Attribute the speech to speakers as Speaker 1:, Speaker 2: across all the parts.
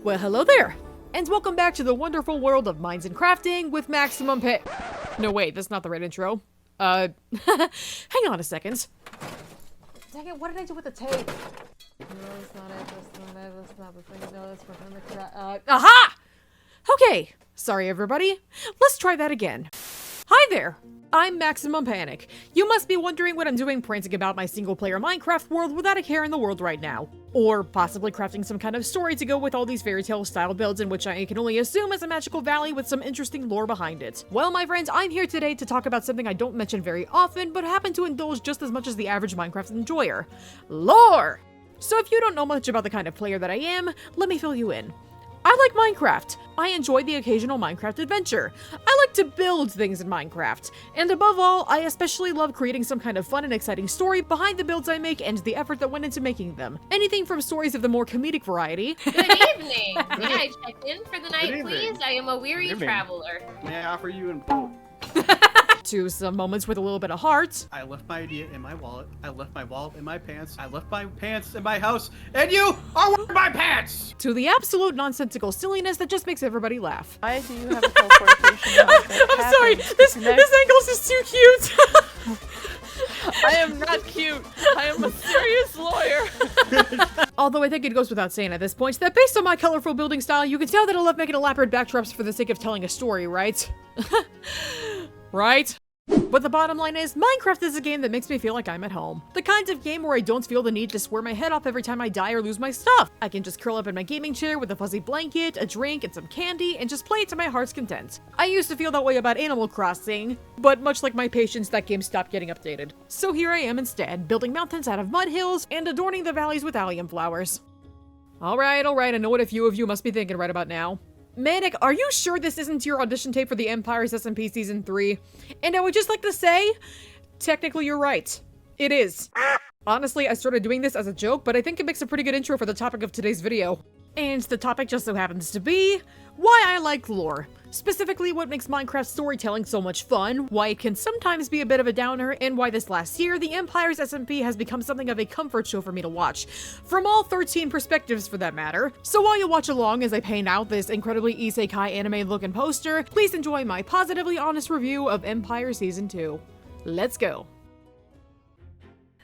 Speaker 1: Well, hello there, and welcome back to the wonderful world of mines and crafting with maximum pay. No, wait, that's not the right intro. Hang on a second. Dang it, what did I do with the tape? No, that's not it, that's not the thing, no, that's what aha! Okay, sorry everybody, let's try that again. Hi there, I'm Maximum Panic. You must be wondering what I'm doing prancing about my single-player Minecraft world without a care in the world right now. Or possibly crafting some kind of story to go with all these fairy tale style builds in which I can only assume is a magical valley with some interesting lore behind it. Well, my friends, I'm here today to talk about something I don't mention very often, but happen to indulge just as much as the average Minecraft enjoyer. Lore! So if you don't know much about the kind of player that I am, let me fill you in. I like Minecraft. I enjoy the occasional Minecraft adventure. I like to build things in Minecraft. And above all, I especially love creating some kind of fun and exciting story behind the builds I make and the effort that went into making them. Anything from stories of the more comedic variety.
Speaker 2: Good evening. May I check in for the night, please? I am a weary traveler.
Speaker 3: May I offer you an boat?
Speaker 1: To some moments with a little bit of heart.
Speaker 3: I left my idea in my wallet. I left my wallet in my pants. I left my pants in my house. And you are wearing my pants!
Speaker 1: To the absolute nonsensical silliness that just makes everybody laugh.
Speaker 4: Why do you have a teleportation
Speaker 1: I'm sorry, this angle's just too cute.
Speaker 4: I am not cute. I am a serious lawyer.
Speaker 1: Although I think it goes without saying at this point that based on my colorful building style, you can tell that I love making elaborate backdrops for the sake of telling a story, right? Right? But the bottom line is, Minecraft is a game that makes me feel like I'm at home. The kind of game where I don't feel the need to swear my head off every time I die or lose my stuff. I can just curl up in my gaming chair with a fuzzy blanket, a drink, and some candy, and just play it to my heart's content. I used to feel that way about Animal Crossing, but much like my patience, that game stopped getting updated. So here I am instead, building mountains out of mud hills, and adorning the valleys with allium flowers. Alright, I know what a few of you must be thinking right about now. Manic, are you sure this isn't your audition tape for the Empires SMP Season 3? And I would just like to say, technically you're right. It is. Honestly, I started doing this as a joke, but I think it makes a pretty good intro for the topic of today's video. And the topic just so happens to be, why I like lore. Specifically, what makes Minecraft storytelling so much fun, why it can sometimes be a bit of a downer, and why this last year, the Empires SMP has become something of a comfort show for me to watch. From all 13 perspectives for that matter. So while you watch along as I paint out this incredibly isekai anime looking poster, please enjoy my positively honest review of Empire Season 2. Let's go.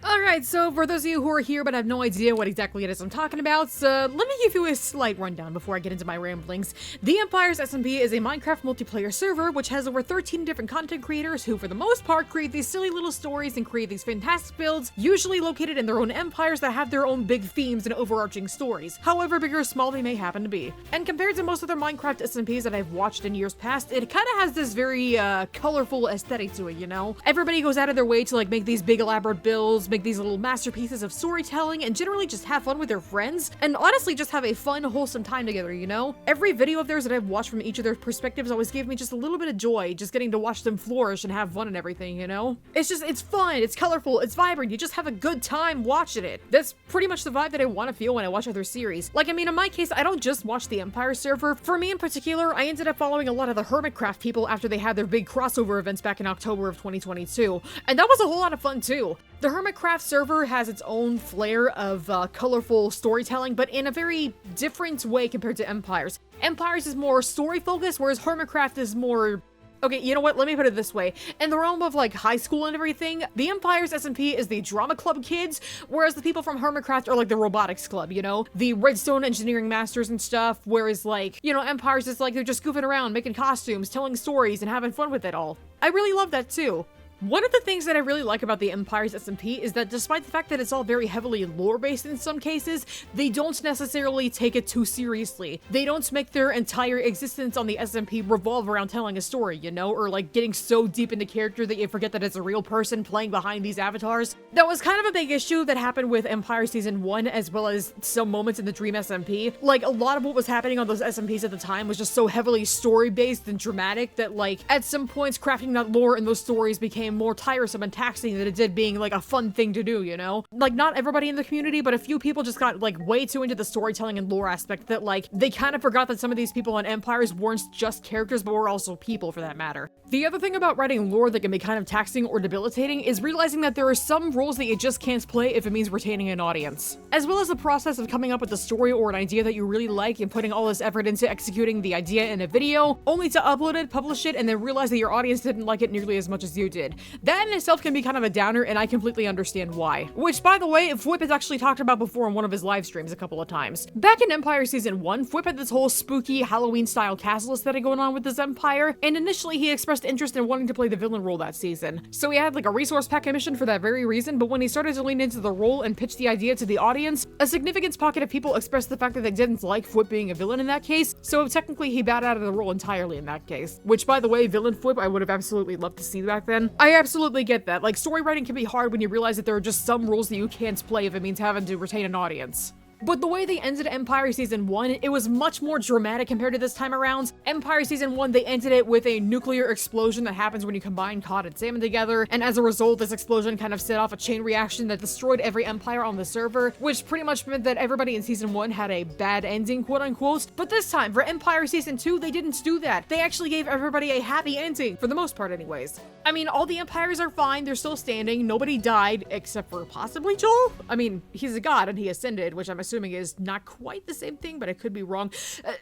Speaker 1: Alright, so for those of you who are here but have no idea what exactly it is I'm talking about, let me give you a slight rundown before I get into my ramblings. The Empires SMP is a Minecraft multiplayer server which has over 13 different content creators who for the most part create these silly little stories and create these fantastic builds, usually located in their own empires that have their own big themes and overarching stories, however big or small they may happen to be. And compared to most other Minecraft SMPs that I've watched in years past, it kinda has this very, colorful aesthetic to it, you know? Everybody goes out of their way to, like, make these big elaborate builds, make these little masterpieces of storytelling, and generally just have fun with their friends, and honestly just have a fun, wholesome time together, you know? Every video of theirs that I've watched from each of their perspectives always gave me just a little bit of joy, just getting to watch them flourish and have fun and everything, you know? It's fun, it's colorful, it's vibrant, you just have a good time watching it. That's pretty much the vibe that I want to feel when I watch other series. Like, I mean, in my case, I don't just watch the Empire server. For me in particular, I ended up following a lot of the Hermitcraft people after they had their big crossover events back in October of 2022, and that was a whole lot of fun too. The Hermitcraft server has its own flair of colorful storytelling, but in a very different way compared to Empires. Empires is more story-focused, whereas Hermitcraft is more... Okay, you know what? Let me put it this way. In the realm of, like, high school and everything, the Empires SMP is the drama club kids, whereas the people from Hermitcraft are, like, the robotics club, you know? The redstone engineering masters and stuff, whereas, like, you know, Empires is like they're just goofing around, making costumes, telling stories, and having fun with it all. I really love that, too. One of the things that I really like about the Empires SMP is that despite the fact that it's all very heavily lore-based in some cases, they don't necessarily take it too seriously. They don't make their entire existence on the SMP revolve around telling a story, you know, or like getting so deep into character that you forget that it's a real person playing behind these avatars. That was kind of a big issue that happened with Empire Season 1 as well as some moments in the Dream SMP. Like, a lot of what was happening on those SMPs at the time was just so heavily story-based and dramatic that, like, at some points crafting that lore and those stories became became more tiresome and taxing than it did being like a fun thing to do, you know? Like, not everybody in the community, but a few people just got like way too into the storytelling and lore aspect that like they kind of forgot that some of these people on Empires weren't just characters, but were also people for that matter. The other thing about writing lore that can be kind of taxing or debilitating is realizing that there are some roles that you just can't play if it means retaining an audience. As well as the process of coming up with a story or an idea that you really like and putting all this effort into executing the idea in a video, only to upload it, publish it, and then realize that your audience didn't like it nearly as much as you did. That in itself can be kind of a downer, and I completely understand why. Which, by the way, Fwip has actually talked about before in one of his live streams a couple of times. Back in Empire Season 1, Fwip had this whole spooky Halloween-style castle aesthetic going on with his empire, and initially he expressed interest in wanting to play the villain role that season. So he had like a resource pack commission for that very reason, but when he started to lean into the role and pitch the idea to the audience, a significant pocket of people expressed the fact that they didn't like Fwip being a villain in that case, so technically he bowed out of the role entirely in that case. Which, by the way, villain Fwip I would have absolutely loved to see back then. I absolutely get that. Like, story writing can be hard when you realize that there are just some roles that you can't play if it means having to retain an audience. But the way they ended Empire Season 1, it was much more dramatic compared to this time around. Empire Season 1, they ended it with a nuclear explosion that happens when you combine cod and salmon together, and as a result, this explosion kind of set off a chain reaction that destroyed every empire on the server, which pretty much meant that everybody in Season 1 had a bad ending, quote-unquote. But this time, for Empire Season 2, they didn't do that. They actually gave everybody a happy ending, for the most part anyways. I mean, all the empires are fine, they're still standing, nobody died, except for possibly Joel? I mean, he's a god and he ascended, which I'm assuming is not quite the same thing, but I could be wrong.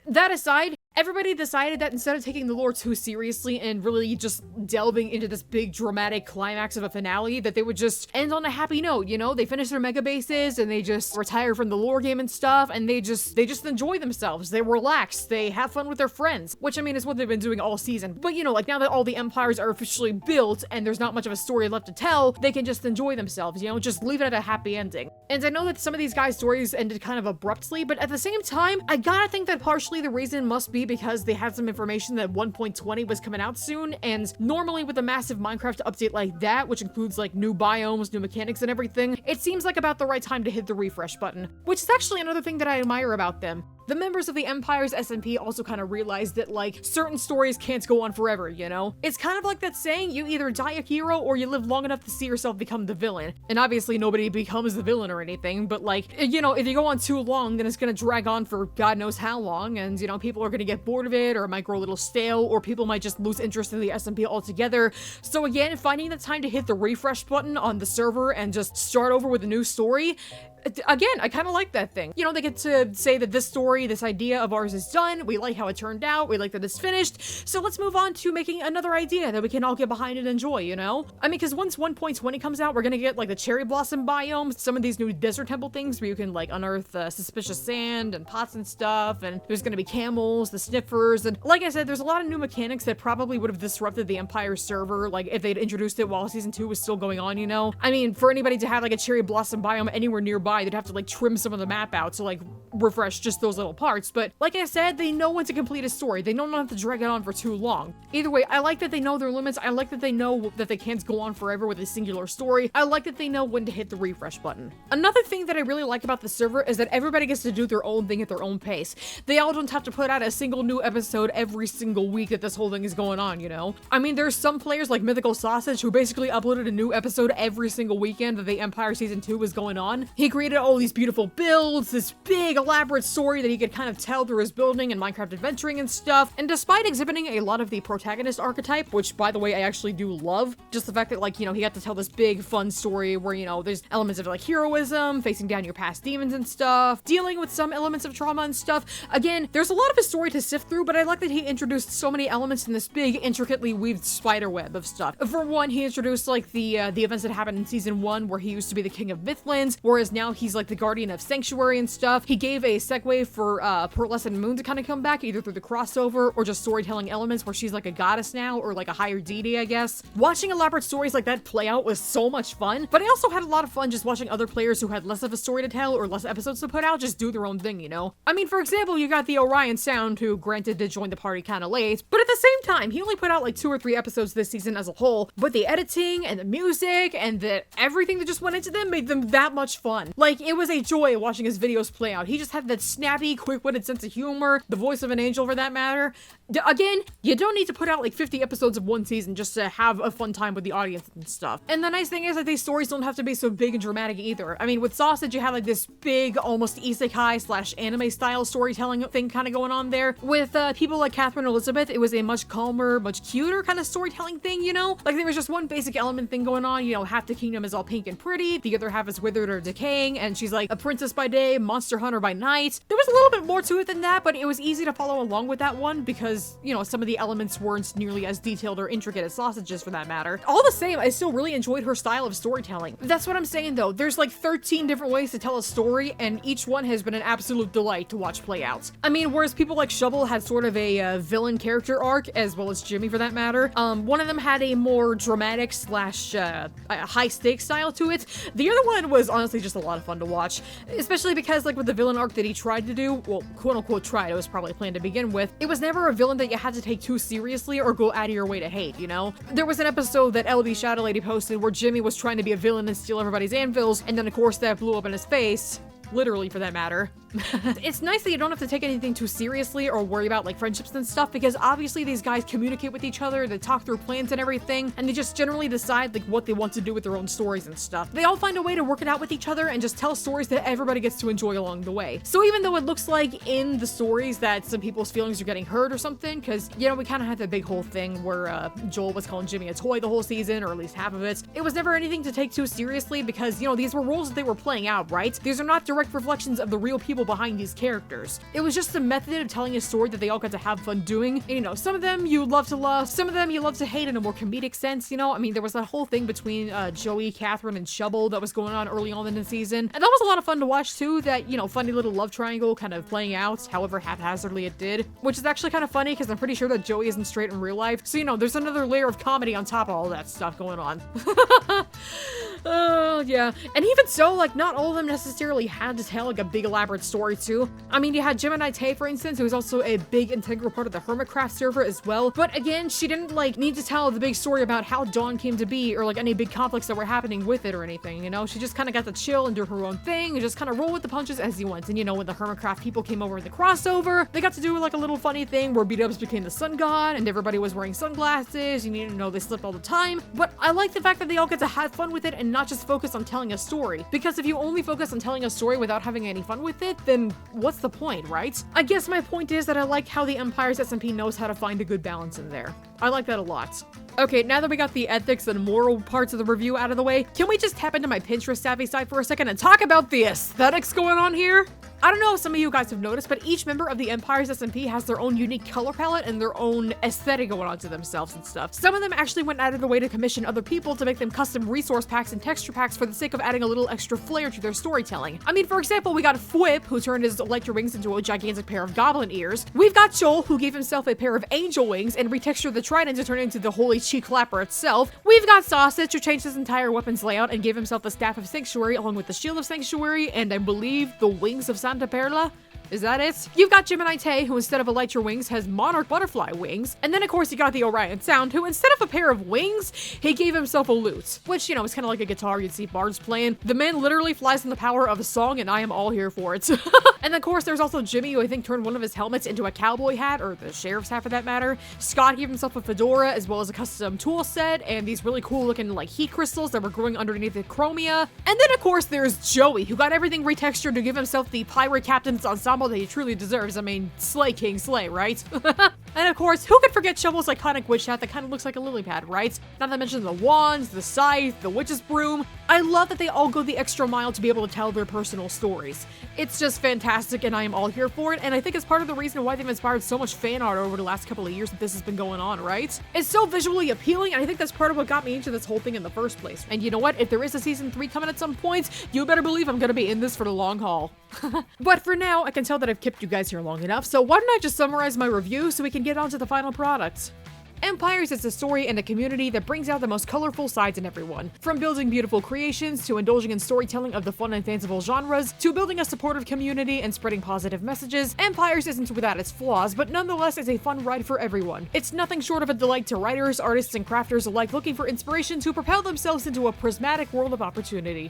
Speaker 1: That aside, everybody decided that instead of taking the lore too seriously and really just delving into this big dramatic climax of a finale, that they would just end on a happy note, you know? They finish their mega bases and they just retire from the lore game and stuff, and they just enjoy themselves. They relax, they have fun with their friends, which I mean is what they've been doing all season. But you know, like now that all the empires are officially built and there's not much of a story left to tell, they can just enjoy themselves, you know, just leave it at a happy ending. And I know that some of these guys' stories ended kind of abruptly, but at the same time, I gotta think that partially the reason must be because they had some information that 1.20 was coming out soon, and normally with a massive Minecraft update like that, which includes like new biomes, new mechanics and everything, it seems like about the right time to hit the refresh button, which is actually another thing that I admire about them. The members of the Empires SMP also kind of realized that, like, certain stories can't go on forever, you know? It's kind of like that saying, you either die a hero or you live long enough to see yourself become the villain. And obviously nobody becomes the villain or anything, but like, you know, if you go on too long, then it's gonna drag on for God knows how long, and, you know, people are gonna get bored of it, or it might grow a little stale, or people might just lose interest in the SMP altogether. So again, finding the time to hit the refresh button on the server and just start over with a new story, again, I kind of like that thing. You know, they get to say that this story, this idea of ours is done, we like how it turned out, we like that it's finished, so let's move on to making another idea that we can all get behind and enjoy, you know? I mean, because once 1.20 comes out, we're gonna get, like, the cherry blossom biome, some of these new desert temple things where you can, like, unearth suspicious sand and pots and stuff, and there's gonna be camels, the sniffers, and like I said, there's a lot of new mechanics that probably would have disrupted the Empire server, like, if they'd introduced it while Season 2 was still going on, you know? I mean, for anybody to have, like, a cherry blossom biome anywhere nearby, they'd have to like trim some of the map out to like refresh just those little parts, but like I said, they know when to complete a story. They don't have to drag it on for too long. Either way, I like that they know their limits. I like that they know that they can't go on forever with a singular story. I like that they know when to hit the refresh button. Another thing that I really like about the server is that everybody gets to do their own thing at their own pace. They all don't have to put out a single new episode every single week that this whole thing is going on, you know? I mean, there's some players like Mythical Sausage who basically uploaded a new episode every single weekend that the Empire Season 2 was going on. He created all these beautiful builds, this big elaborate story that he could kind of tell through his building and Minecraft adventuring and stuff, and despite exhibiting a lot of the protagonist archetype, which by the way I actually do love, just the fact that like, you know, he got to tell this big fun story where, you know, there's elements of like heroism, facing down your past demons and stuff, dealing with some elements of trauma and stuff. Again, there's a lot of his story to sift through, but I like that he introduced so many elements in this big intricately weaved spider web of stuff. For one, he introduced like the events that happened in Season 1 where he used to be the king of Mythlands, whereas now he's like the guardian of Sanctuary and stuff. He gave a segue for Pearlescent Moon to kind of come back, either through the crossover or just storytelling elements where she's like a goddess now, or like a higher deity, I guess. Watching elaborate stories like that play out was so much fun, but I also had a lot of fun just watching other players who had less of a story to tell or less episodes to put out just do their own thing, you know? I mean, for example, you got the Orion Sound, who granted did join the party kind of late, but at the same time, he only put out like 2 or 3 episodes this season as a whole, but the editing and the music and everything that just went into them made them that much fun. Like, it was a joy watching his videos play out. He just had that snappy, quick-witted sense of humor, the voice of an angel for that matter. Again, you don't need to put out like 50 episodes of one season just to have a fun time with the audience and stuff. And the nice thing is that these stories don't have to be so big and dramatic either. I mean, with Sausage, you had like this big, almost isekai / anime style storytelling thing kind of going on there. With people like Catherine Elizabeth, it was a much calmer, much cuter kind of storytelling thing, you know? Like, there was just one basic element thing going on, you know, half the kingdom is all pink and pretty, the other half is withered or decaying, and she's like a princess by day, monster hunter by night. There was a little bit more to it than that, but it was easy to follow along with that one because, you know, some of the elements weren't nearly as detailed or intricate as Sausage's for that matter. All the same, I still really enjoyed her style of storytelling. That's what I'm saying though. There's like 13 different ways to tell a story, and each one has been an absolute delight to watch play out. I mean, whereas people like Shovel had sort of a villain character arc, as well as Jimmy for that matter, one of them had a more dramatic / high stakes style to it. The other one was honestly just a lot of fun to watch, especially because like with the villain arc that he tried to do, well, quote unquote tried, it was probably planned to begin with, it was never a villain that you had to take too seriously or go out of your way to hate, you know? There was an episode that LB Shadow Lady posted where Jimmy was trying to be a villain and steal everybody's anvils, and then of course that blew up in his face. Literally, for that matter. It's nice that you don't have to take anything too seriously or worry about like friendships and stuff, because obviously these guys communicate with each other, they talk through plans and everything, and they just generally decide like what they want to do with their own stories and stuff. They all find a way to work it out with each other and just tell stories that everybody gets to enjoy along the way. So even though it looks like in the stories that some people's feelings are getting hurt or something, because, you know, we kind of had that big whole thing where Joel was calling Jimmy a toy the whole season, or at least half of it. It was never anything to take too seriously because, you know, these were roles that they were playing out, right? These are not direct reflections of the real people behind these characters. It was just a method of telling a story that they all got to have fun doing. And, you know, some of them you love to love, some of them you love to hate in a more comedic sense, you know? I mean, there was that whole thing between Joey, Catherine, and Shovel that was going on early on in the season. And that was a lot of fun to watch too, that, you know, funny little love triangle kind of playing out, however haphazardly it did. Which is actually kind of funny because I'm pretty sure that Joey isn't straight in real life. So, you know, there's another layer of comedy on top of all that stuff going on. Oh, yeah. And even so, like, not all of them necessarily had to tell, like, a big elaborate story, too. I mean, you had Gemini Tay, for instance, who was also a big integral part of the Hermitcraft server as well. But again, she didn't, like, need to tell the big story about how Dawn came to be, or, like, any big conflicts that were happening with it or anything, you know? She just kind of got to chill and do her own thing, and just kind of roll with the punches as he went. And, you know, when the Hermitcraft people came over in the crossover, they got to do, like, a little funny thing where B-Dubs became the sun god, and everybody was wearing sunglasses, and, you know, they slipped all the time. But I like the fact that they all get to have fun with it and not just focus on telling a story. Because if you only focus on telling a story without having any fun with it, then what's the point, right? I guess my point is that I like how the Empires SMP knows how to find a good balance in there. I like that a lot. Okay, now that we got the ethics and moral parts of the review out of the way, can we just tap into my Pinterest savvy side for a second and talk about the aesthetics going on here? I don't know if some of you guys have noticed, but each member of the Empires SMP has their own unique color palette and their own aesthetic going on to themselves and stuff. Some of them actually went out of their way to commission other people to make them custom resource packs and texture packs for the sake of adding a little extra flair to their storytelling. I mean, for example, we got Fwip, who turned his electro wings into a gigantic pair of goblin ears. We've got Joel, who gave himself a pair of angel wings and retextured the trident to turn it into the holy cheek clapper itself. We've got Sausage, who changed his entire weapons layout and gave himself the Staff of Sanctuary along with the Shield of Sanctuary and I believe the Wings of Santa Perla. Is that it? You've got Gemini Tay, who instead of elytra wings has monarch butterfly wings. And then of course you got the Orion Sound, who instead of a pair of wings, he gave himself a lute. Which, you know, is kind of like a guitar you'd see bards playing. The man literally flies in the power of a song and I am all here for it. And of course there's also Jimmy, who I think turned one of his helmets into a cowboy hat, or the sheriff's hat for that matter. Scott gave himself a fedora, as well as a custom tool set, and these really cool looking like heat crystals that were growing underneath the chromia. And then of course there's Joey, who got everything retextured to give himself the pirate captain's ensemble that he truly deserves. I mean, slay king slay, right? And of course, who could forget Shovel's iconic witch hat that kind of looks like a lily pad, right? Not to mention the wands, the scythe, the witch's broom. I love that they all go the extra mile to be able to tell their personal stories. It's just fantastic and I am all here for it, and I think it's part of the reason why they've inspired so much fan art over the last couple of years that this has been going on, right? It's so visually appealing, and I think that's part of what got me into this whole thing in the first place. And you know what? If there is a season 3 coming at some point, you better believe I'm gonna be in this for the long haul. But for now, I can tell that I've kept you guys here long enough, so why don't I just summarize my review so we can get on to the final product. Empires is a story and a community that brings out the most colorful sides in everyone. From building beautiful creations, to indulging in storytelling of the fun and fanciful genres, to building a supportive community and spreading positive messages, Empires isn't without its flaws, but nonetheless is a fun ride for everyone. It's nothing short of a delight to writers, artists, and crafters alike looking for inspiration to propel themselves into a prismatic world of opportunity.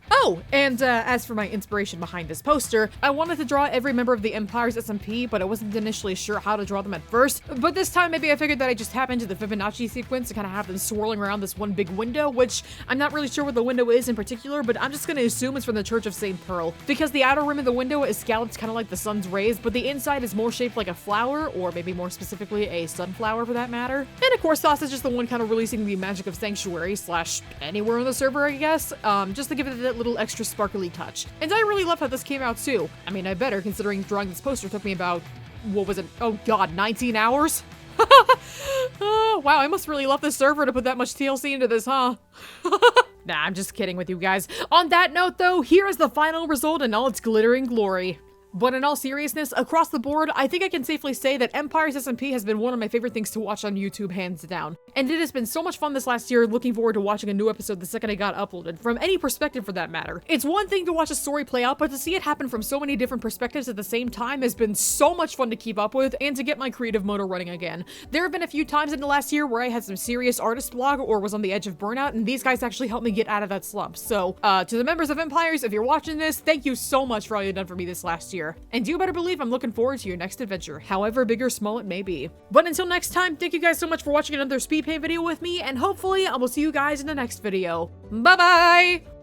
Speaker 1: Oh, and as for my inspiration behind this poster, I wanted to draw every member of the Empires SMP, but I wasn't initially sure how to draw them at first. But this time, maybe I figured that I just happened to the Fibonacci sequence to kind of have them swirling around this one big window, which I'm not really sure what the window is in particular, but I'm just gonna assume it's from the Church of St. Pearl, because the outer rim of the window is scalloped kind of like the sun's rays, but the inside is more shaped like a flower, or maybe more specifically a sunflower for that matter. And of course, Sauce is just the one kind of releasing the magic of Sanctuary slash anywhere on the server, I guess, just to give it that little extra sparkly touch. And I really love how this came out too. I mean, I better, considering drawing this poster took me about, what was it? Oh god, 19 hours? Oh, wow, I must really love this server to put that much TLC into this, huh? Nah, I'm just kidding with you guys. On that note though, here is the final result in all its glittering glory. But in all seriousness, across the board, I think I can safely say that Empires SMP has been one of my favorite things to watch on YouTube, hands down. And it has been so much fun this last year, looking forward to watching a new episode the second it got uploaded, from any perspective for that matter. It's one thing to watch a story play out, but to see it happen from so many different perspectives at the same time has been so much fun to keep up with, and to get my creative motor running again. There have been a few times in the last year where I had some serious artist block or was on the edge of burnout, and these guys actually helped me get out of that slump. So, to the members of Empires, if you're watching this, thank you so much for all you've done for me this last year. And you better believe I'm looking forward to your next adventure, however big or small it may be. But until next time, thank you guys so much for watching another speed paint video with me, and hopefully I will see you guys in the next video. Bye bye!